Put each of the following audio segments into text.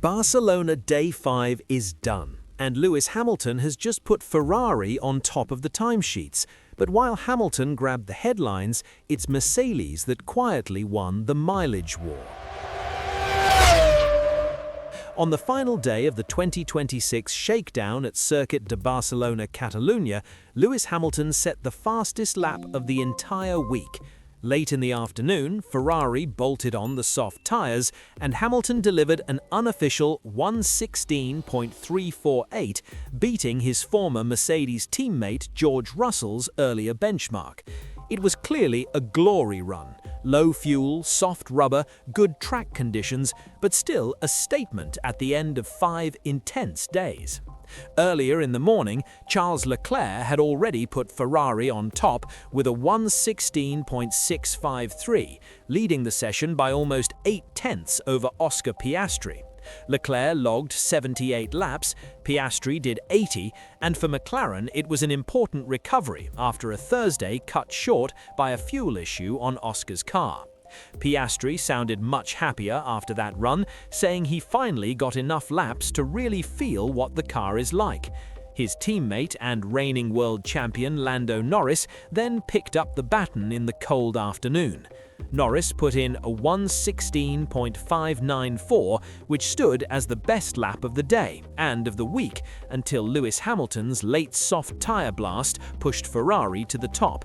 Barcelona Day 5 is done, and Lewis Hamilton has just put Ferrari on top of the timesheets. But while Hamilton grabbed the headlines, it's Mercedes that quietly won the mileage war. On the final day of the 2026 Shakedown at Circuit de Barcelona-Catalunya, Lewis Hamilton set the fastest lap of the entire week. Late in the afternoon, Ferrari bolted on the soft tyres, and Hamilton delivered an unofficial 1:16.348, beating his former Mercedes teammate George Russell's earlier benchmark. It was clearly a glory run. Low fuel, soft rubber, good track conditions, but still a statement at the end of 5 intense days. Earlier in the morning, Charles Leclerc had already put Ferrari on top with a 1:16.653, leading the session by almost 8/10 over Oscar Piastri. Leclerc logged 78 laps, Piastri did 80, and for McLaren it was an important recovery after a Thursday cut short by a fuel issue on Oscar's car. Piastri sounded much happier after that run, saying he finally got enough laps to really feel what the car is like. His teammate and reigning world champion Lando Norris then picked up the baton in the cold afternoon. Norris put in a 1:16.594, which stood as the best lap of the day and of the week until Lewis Hamilton's late soft tyre blast pushed Ferrari to the top.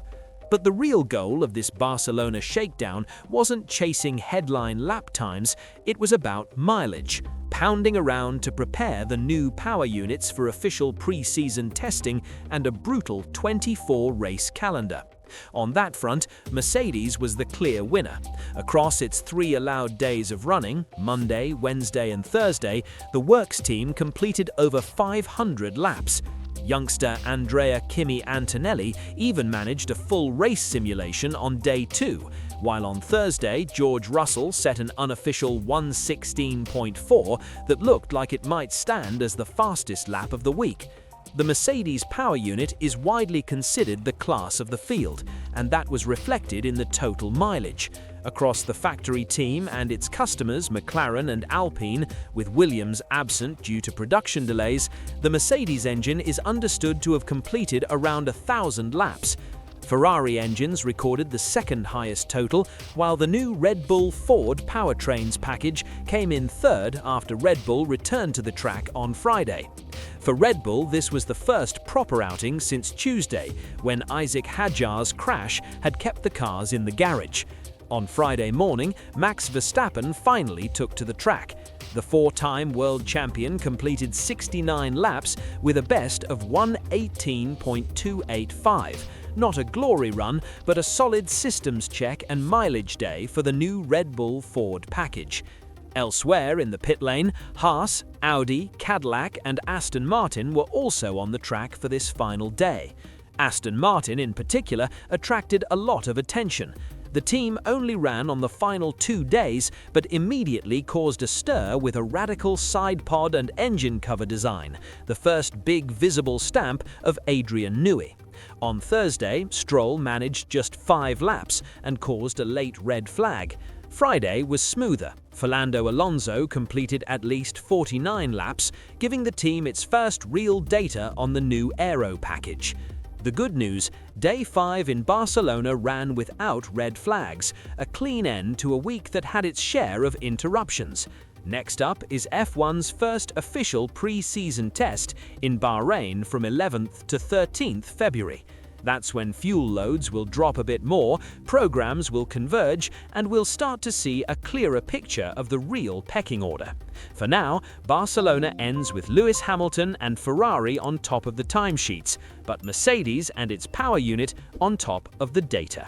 But the real goal of this Barcelona shakedown wasn't chasing headline lap times, it was about mileage, pounding around to prepare the new power units for official pre-season testing and a brutal 24-race calendar. On that front, Mercedes was the clear winner. Across its 3 allowed days of running, Monday, Wednesday and Thursday, the works team completed over 500 laps. Youngster Andrea Kimi Antonelli even managed a full race simulation on day 2, while on Thursday, George Russell set an unofficial 1:16.4 that looked like it might stand as the fastest lap of the week. The Mercedes power unit is widely considered the class of the field, and that was reflected in the total mileage. Across the factory team and its customers, McLaren and Alpine, with Williams absent due to production delays, the Mercedes engine is understood to have completed around 1,000 laps. Ferrari engines recorded the second highest total, while the new Red Bull Ford powertrains package came in third after Red Bull returned to the track on Friday. For Red Bull, this was the first proper outing since Tuesday, when Isaac Hadjar's crash had kept the cars in the garage. On Friday morning, Max Verstappen finally took to the track. The 4-time world champion completed 69 laps with a best of 1:18.285. Not a glory run, but a solid systems check and mileage day for the new Red Bull Ford package. Elsewhere in the pit lane, Haas, Audi, Cadillac and Aston Martin were also on the track for this final day. Aston Martin in particular attracted a lot of attention. The team only ran on the final 2 days, but immediately caused a stir with a radical side pod and engine cover design, the first big visible stamp of Adrian Newey. On Thursday, Stroll managed just 5 laps and caused a late red flag. Friday was smoother. Fernando Alonso completed at least 49 laps, giving the team its first real data on the new aero package. The good news, Day 5 in Barcelona ran without red flags, a clean end to a week that had its share of interruptions. Next up is F1's first official pre-season test in Bahrain from 11th to 13th February. That's when fuel loads will drop a bit more, programs will converge, and we'll start to see a clearer picture of the real pecking order. For now, Barcelona ends with Lewis Hamilton and Ferrari on top of the timesheets, but Mercedes and its power unit on top of the data.